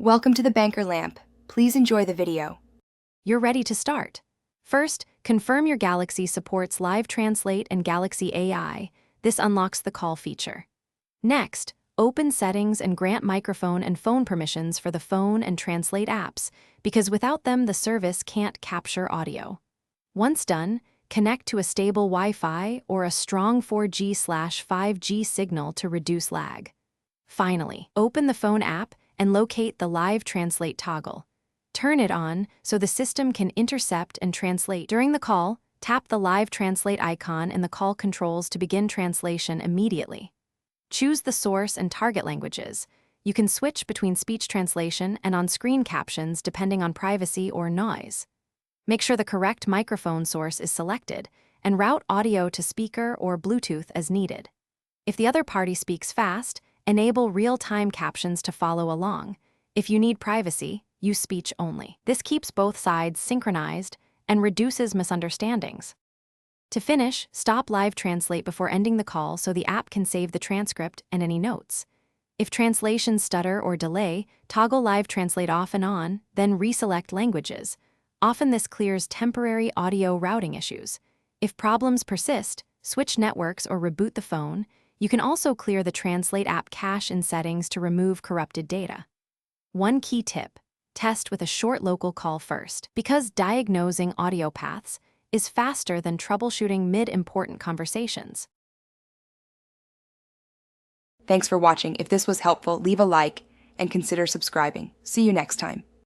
Welcome to the Banker Lamp. Please enjoy the video. You're ready to start. First, confirm your Galaxy supports Live Translate and Galaxy AI. This unlocks the call feature. Next, open Settings and grant microphone and phone permissions for the phone and Translate apps, because without them the service can't capture audio. Once done, connect to a stable Wi-Fi or a strong 4G/5G signal to reduce lag. Finally, open the phone app and locate the Live Translate toggle. Turn it on so the system can intercept and translate. During the call, tap the Live Translate icon in the call controls to begin translation immediately. Choose the source and target languages. You can switch between speech translation and on-screen captions depending on privacy or noise. Make sure the correct microphone source is selected and route audio to speaker or Bluetooth as needed. If the other party speaks fast, enable real-time captions to follow along. If you need privacy, use speech only. This keeps both sides synchronized and reduces misunderstandings. To finish, stop Live Translate before ending the call so the app can save the transcript and any notes. If translations stutter or delay, toggle Live Translate off and on, then reselect languages. Often this clears temporary audio routing issues. If problems persist, switch networks or reboot the phone. You can also clear the Translate app cache in settings to remove corrupted data. One key tip: test with a short local call first, because diagnosing audio paths is faster than troubleshooting mid-important conversations. Thanks for watching. If this was helpful, leave a like and consider subscribing. See you next time.